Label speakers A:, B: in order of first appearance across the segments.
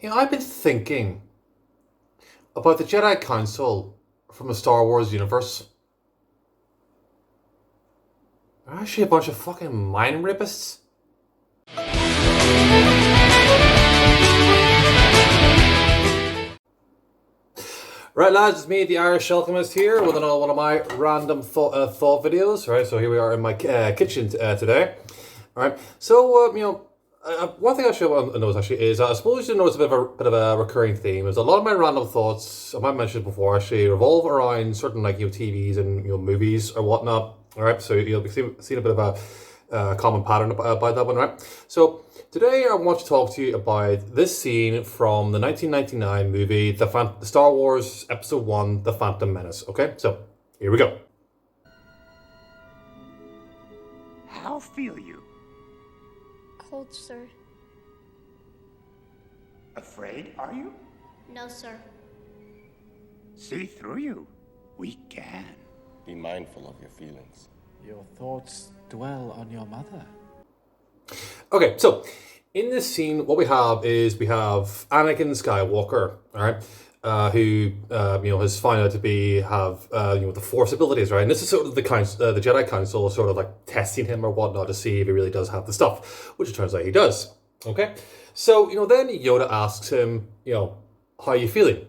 A: I've been thinking about the Jedi Council from the Star Wars universe. They're actually a bunch of fucking mind rapists. Right, lads, it's me, the Irish Alchemist, here with another one of my random thought videos. Right, so here we are in my kitchen today. All right, so one thing I should notice actually is I suppose you notice a bit of a recurring theme. Is a lot of my random thoughts, I might mention it before, actually revolve around certain TVs and movies or whatnot. All right, so you'll be seeing a bit of a common pattern about that one, right? So today I want to talk to you about this scene from the 1999 movie, the Star Wars Episode 1, The Phantom Menace. Okay, so here we go.
B: How feel you?
C: Cold, sir.
B: Afraid, are you?
C: No, sir.
B: See through you. We can.
D: Be mindful of your feelings.
E: Your thoughts dwell on your mother.
A: Okay, so in this scene, what we have is Anakin Skywalker, all right, who has found out to have the Force abilities, right? And this is sort of the Jedi Council sort of like testing him or whatnot to see if he really does have the stuff, which it turns out he does. Okay, so then Yoda asks him, how are you feeling,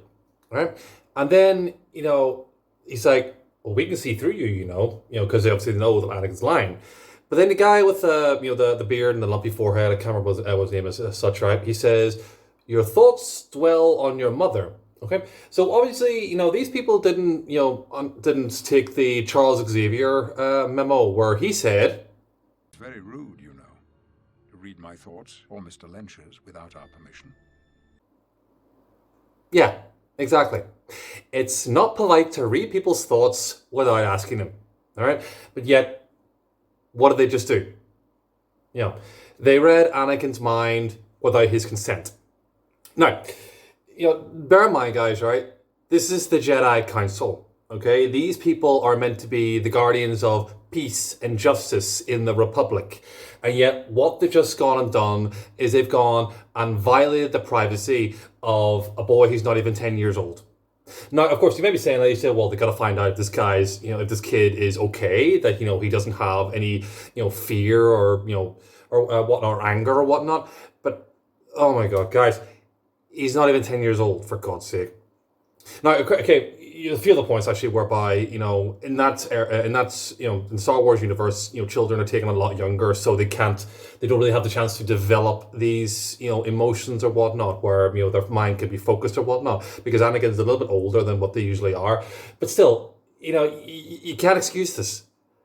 A: right? And then he's like, well, we can see through you, because they obviously know that Anakin's lying. But then the guy with the beard and the lumpy forehead, I can't remember what his name is as such, right? He says, your thoughts dwell on your mother. Okay, so obviously, these people didn't take the Charles Xavier memo where he said,
F: It's very rude, to read my thoughts or Mr. Lynch's without our permission.
A: yeah, exactly. It's not polite to read people's thoughts without asking them. All right, but yet, what did they just do? They read Anakin's mind without his consent. Now, bear in mind, guys, right? This is the Jedi Council, okay? These people are meant to be the guardians of peace and justice in the Republic. And yet, what they've just gone and done is they've gone and violated the privacy of a boy who's not even 10 years old. Now, of course, you may be saying, well, they got to find out if this guy's, if this kid is okay, that, he doesn't have any, fear or whatnot, or anger or whatnot. But, oh my God, guys, he's not even 10 years old, for God's sake. Now, okay, a few of the points actually whereby, in that era, in the Star Wars universe, children are taken a lot younger, so they don't really have the chance to develop these, emotions or whatnot, where, their mind can be focused or whatnot, because Anakin's a little bit older than what they usually are. But still, you can't excuse this.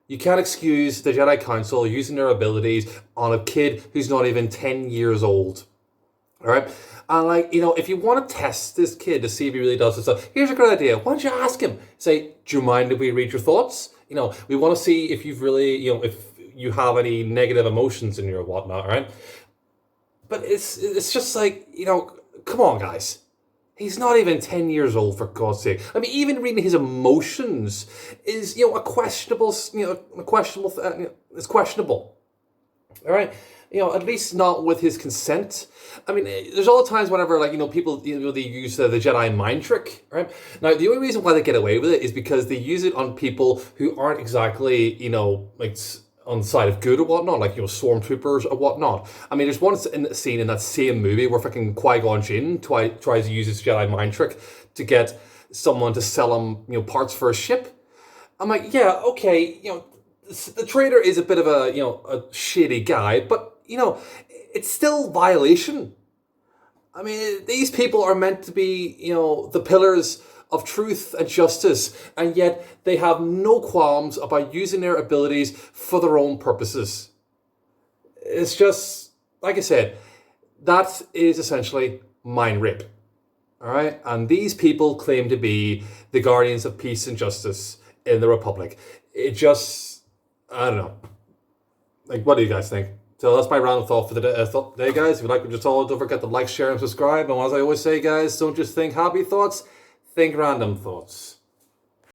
A: You can't excuse the Jedi Council using their abilities on a kid who's not even 10 years old. All right? And if you want to test this kid to see if he really does this stuff, here's a good idea. Why don't you ask him? Say, do you mind if we read your thoughts? We want to see if you've really, if you have any negative emotions in you or whatnot, right? But it's just like, come on, guys. He's not even 10 years old, for God's sake. I mean, even reading his emotions is, it's questionable. All right? At least not with his consent. I mean, there's all the times whenever, people, they use the Jedi mind trick, right? Now, the only reason why they get away with it is because they use it on people who aren't exactly, on the side of good or whatnot, stormtroopers or whatnot. I mean, there's one scene in that same movie where fucking Qui-Gon Jinn tries to use his Jedi mind trick to get someone to sell him, parts for a ship. I'm like, yeah, okay, the trader is a bit of a shady guy, but, it's still violation. I mean, these people are meant to be, the pillars of truth and justice, and yet they have no qualms about using their abilities for their own purposes. It's just, like I said, that is essentially mind rape. All right? And these people claim to be the guardians of peace and justice in the Republic. It just, I don't know. What do you guys think? So that's my random thought for the day, guys. If you like what you saw, don't forget to like, share, and subscribe. And as I always say, guys, don't just think happy thoughts, think random thoughts.